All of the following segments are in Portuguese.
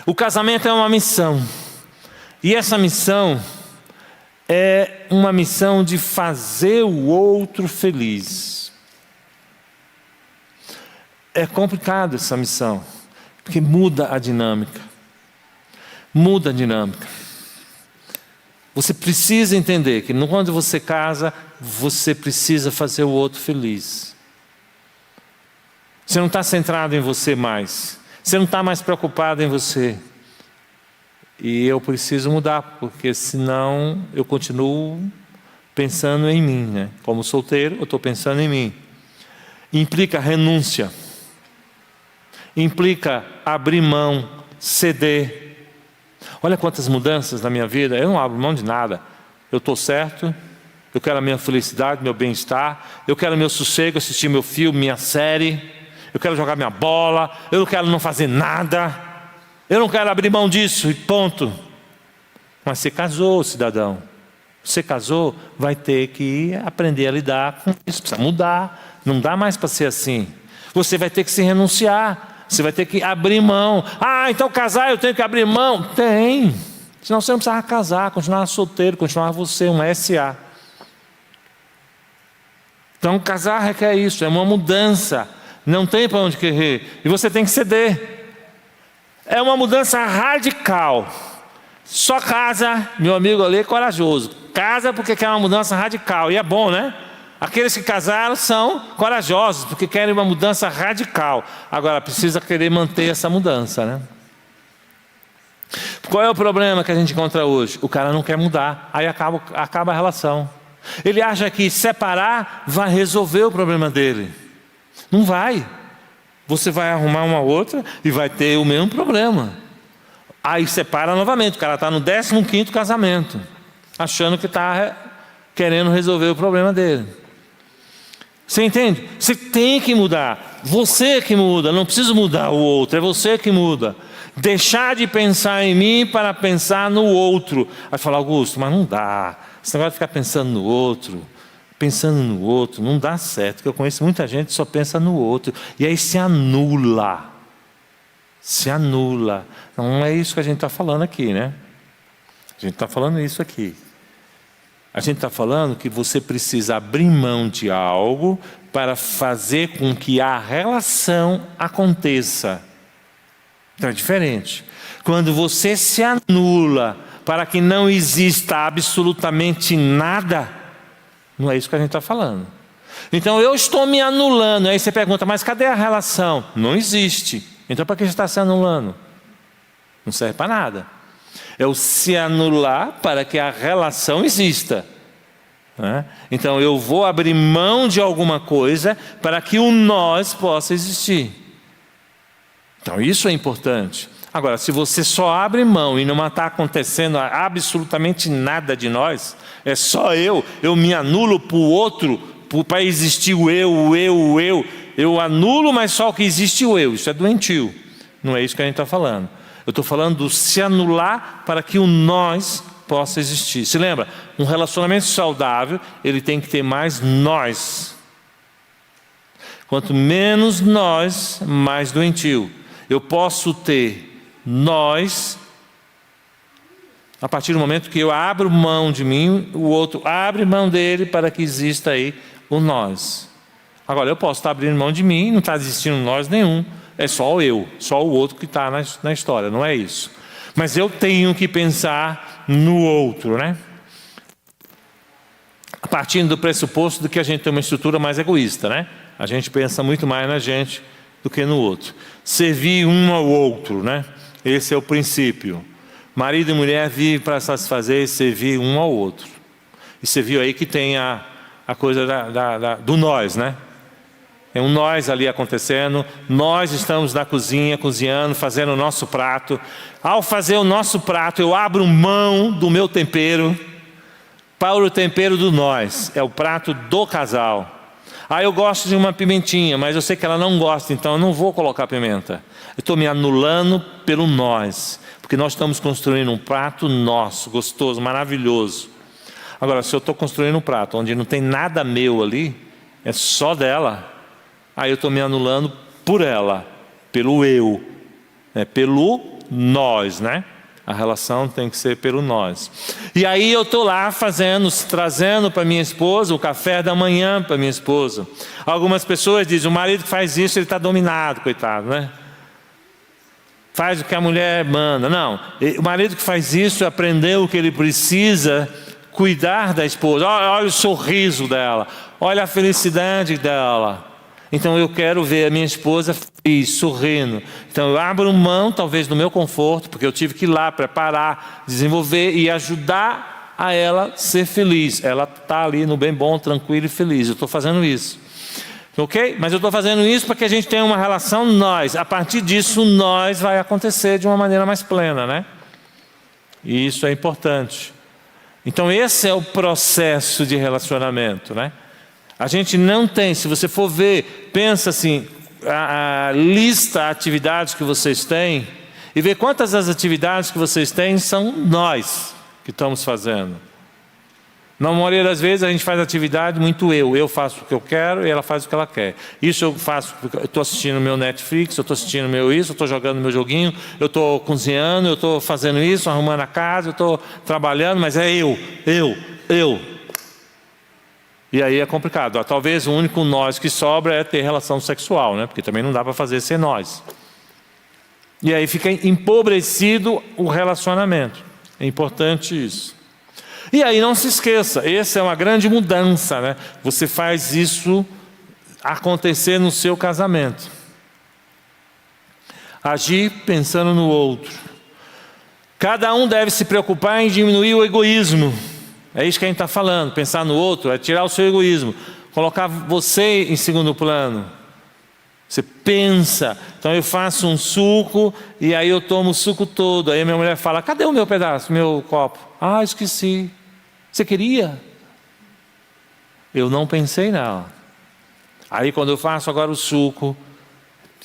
O casamento é uma missão. E essa missão é uma missão de fazer o outro feliz. É complicado essa missão, porque muda a dinâmica. Muda a dinâmica. Você precisa entender que quando você casa, você precisa fazer o outro feliz. Você não está centrado em você mais. Você não está mais preocupado em você. E eu preciso mudar, porque senão eu continuo pensando em mim, né? Como solteiro, eu estou pensando em mim. Implica renúncia. Implica abrir mão, ceder. Olha quantas mudanças na minha vida. Eu não abro mão de nada. Eu estou certo. Eu quero a minha felicidade, meu bem-estar. Eu quero meu sossego, assistir meu filme, minha série. Eu quero jogar minha bola. Eu não quero não fazer nada. Eu não quero abrir mão disso e ponto. Mas você casou, cidadão. Você casou, vai ter que aprender a lidar com isso. Precisa mudar. Não dá mais para ser assim. Você vai ter que se renunciar. Você vai ter que abrir mão. Ah, então casar eu tenho que abrir mão? Tem. Senão você não precisava casar, continuar solteiro, continuar você, uma SA. Então casar requer isso, é uma mudança. Não tem para onde correr. E você tem que ceder. É uma mudança radical. Só casa, meu amigo ali é corajoso. Casa porque quer uma mudança radical. E é bom, né? Aqueles que casaram são corajosos, porque querem uma mudança radical. Agora, precisa querer manter essa mudança, né? Qual é o problema que a gente encontra hoje? O cara não quer mudar. Aí acaba a relação. Ele acha que separar vai resolver o problema dele. Não vai. Você vai arrumar uma outra e vai ter o mesmo problema. Aí separa novamente. O cara está no 15º casamento, achando que está querendo resolver o problema dele. Você entende? Você tem que mudar. Você que muda. Não precisa mudar o outro. É você que muda. Deixar de pensar em mim para pensar no outro. Aí fala, Augusto, mas não dá. Esse negócio de ficar pensando no outro. Pensando no outro, não dá certo, porque eu conheço muita gente que só pensa no outro, e aí se anula. Se anula. Não é isso que a gente está falando aqui, né? A gente está falando isso aqui. A gente está falando que você precisa abrir mão de algo para fazer com que a relação aconteça. Então é diferente. Quando você se anula para que não exista absolutamente nada, não é isso que a gente está falando. Então eu estou me anulando. Aí você pergunta, mas cadê a relação? Não existe. Então para que você está se anulando? Não serve para nada. É o se anular para que a relação exista, né? Então eu vou abrir mão de alguma coisa para que o nós possa existir. Então isso é importante. Agora, se você só abre mão e não está acontecendo absolutamente nada de nós, é só eu me anulo para o outro, para existir o eu. Eu anulo, mas só o que existe o eu. Isso é doentio. Não é isso que a gente está falando. Eu estou falando do se anular para que o nós possa existir. Se lembra? Um relacionamento saudável, ele tem que ter mais nós. Quanto menos nós, mais doentio. Eu posso ter nós, a partir do momento que eu abro mão de mim, o outro abre mão dele para que exista aí o nós. Agora, eu posso estar abrindo mão de mim, não está existindo nós nenhum, é só eu, só o outro que está na história, não é isso. Mas eu tenho que pensar no outro, né? Partindo do pressuposto de que a gente tem uma estrutura mais egoísta, né? A gente pensa muito mais na gente do que no outro. Servir um ao outro, né? Esse é o princípio. Marido e mulher vivem para satisfazer e servir um ao outro. E você viu aí que tem a coisa do nós, né? É um nós ali acontecendo. Nós estamos na cozinha, cozinhando, fazendo o nosso prato. Ao fazer o nosso prato, eu abro mão do meu tempero para o tempero do nós. É o prato do casal. Eu gosto de uma pimentinha, mas eu sei que ela não gosta, então eu não vou colocar pimenta. Eu estou me anulando pelo nós, porque nós estamos construindo um prato nosso, gostoso, maravilhoso. Agora, se eu estou construindo um prato onde não tem nada meu ali, é só dela, aí eu estou me anulando por ela, pelo eu, pelo nós, né? A relação tem que ser pelo nós. E aí eu estou lá trazendo para minha esposa o café da manhã para minha esposa. Algumas pessoas dizem, o marido que faz isso, ele está dominado, coitado, né? Faz o que a mulher manda. Não, o marido que faz isso aprendeu o que ele precisa cuidar da esposa. Olha o sorriso dela, olha a felicidade dela. Então eu quero ver a minha esposa feliz, sorrindo. Então eu abro mão talvez do meu conforto, porque eu tive que ir lá preparar, desenvolver e ajudar a ela ser feliz. Ela está ali no bem bom, tranquila e feliz. Eu estou fazendo isso. Ok? Mas eu estou fazendo isso para que a gente tenha uma relação nós. A partir disso, nós vai acontecer de uma maneira mais plena, né? E isso é importante. Então esse é o processo de relacionamento, né? A gente não tem, se você for ver, pensa assim, lista atividades que vocês têm e vê quantas das atividades que vocês têm são nós que estamos fazendo. Na maioria das vezes a gente faz atividade muito eu faço o que eu quero e ela faz o que ela quer. Isso eu faço, eu estou assistindo meu Netflix, eu estou assistindo meu isso, eu estou jogando meu joguinho, eu estou cozinhando, eu estou fazendo isso, arrumando a casa, eu estou trabalhando, mas é eu. E aí é complicado. Talvez o único nós que sobra é ter relação sexual, né? Porque também não dá para fazer sem nós. E aí fica empobrecido o relacionamento. É importante isso. E aí não se esqueça, essa é uma grande mudança, né? Você faz isso acontecer no seu casamento. Agir pensando no outro. Cada um deve se preocupar em diminuir o egoísmo. É isso que a gente está falando, pensar no outro, é tirar o seu egoísmo, colocar você em segundo plano. Você pensa, então eu faço um suco e aí eu tomo o suco todo. Aí minha mulher fala, cadê o meu pedaço, meu copo? Ah, esqueci. Você queria? Eu não pensei nela. Aí quando eu faço agora o suco,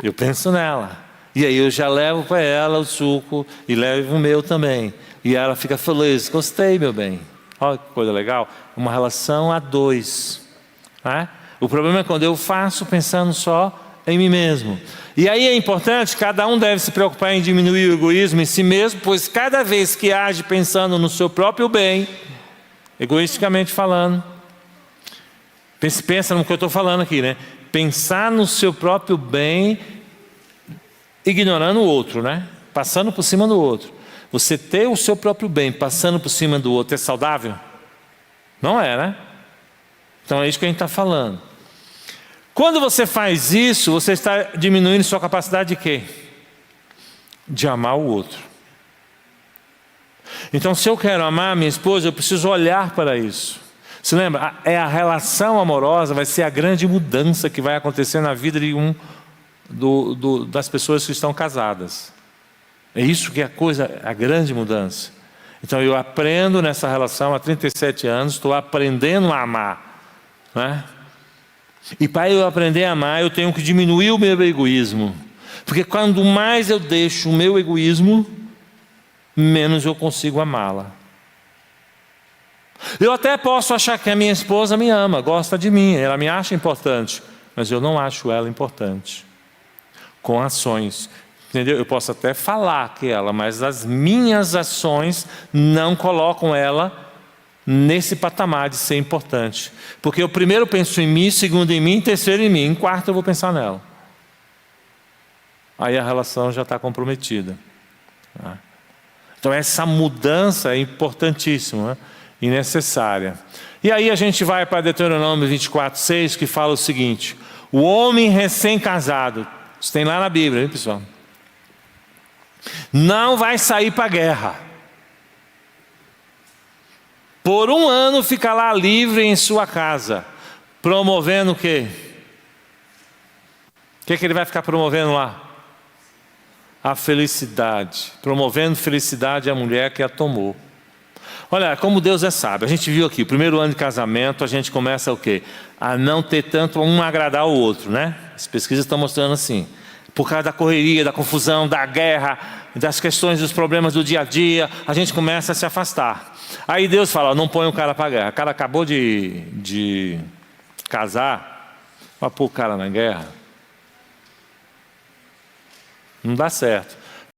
eu penso nela. E aí eu já levo para ela o suco e levo o meu também. E ela fica feliz, gostei, meu bem. Olha que coisa legal, uma relação a dois, né? O problema é quando eu faço pensando só em mim mesmo. E aí é importante, cada um deve se preocupar em diminuir o egoísmo em si mesmo, pois cada vez que age pensando no seu próprio bem, egoisticamente falando, pensa no que eu estou falando aqui, né? Pensar no seu próprio bem, ignorando o outro, né? Passando por cima do outro. Você ter o seu próprio bem passando por cima do outro é saudável? Não é, né? Então é isso que a gente está falando. Quando você faz isso, você está diminuindo sua capacidade de quê? De amar o outro. Então se eu quero amar a minha esposa, eu preciso olhar para isso. Se lembra? A relação amorosa vai ser a grande mudança que vai acontecer na vida de das pessoas que estão casadas. É isso que é a grande mudança. Então eu aprendo nessa relação há 37 anos, estou aprendendo a amar, né? E para eu aprender a amar, eu tenho que diminuir o meu egoísmo. Porque quanto mais eu deixo o meu egoísmo, menos eu consigo amá-la. Eu até posso achar que a minha esposa me ama, gosta de mim, ela me acha importante, mas eu não acho ela importante. Com ações. Entendeu? Eu posso até falar que ela, mas as minhas ações não colocam ela nesse patamar de ser importante. Porque eu primeiro penso em mim, segundo em mim, terceiro em mim, em quarto eu vou pensar nela. Aí a relação já está comprometida. Então essa mudança é importantíssima, né? E necessária. E aí a gente vai para Deuteronômio 24:6, que fala o seguinte: o homem recém-casado, isso tem lá na Bíblia, hein, pessoal? Não vai sair para a guerra. Por 1 ano fica lá livre em sua casa. Promovendo o quê? O que ele vai ficar promovendo lá? A felicidade. Promovendo felicidade à mulher que a tomou. Olha, como Deus é sábio. A gente viu aqui, o primeiro ano de casamento, a gente começa o quê? A não ter tanto um agradar o outro, né? As pesquisas estão mostrando assim. Por causa da correria, da confusão, da guerra, das questões, dos problemas do dia a dia, a gente começa a se afastar. Aí Deus fala, não põe o cara para a guerra. O cara acabou de casar, vai pôr o cara na guerra. Não dá certo.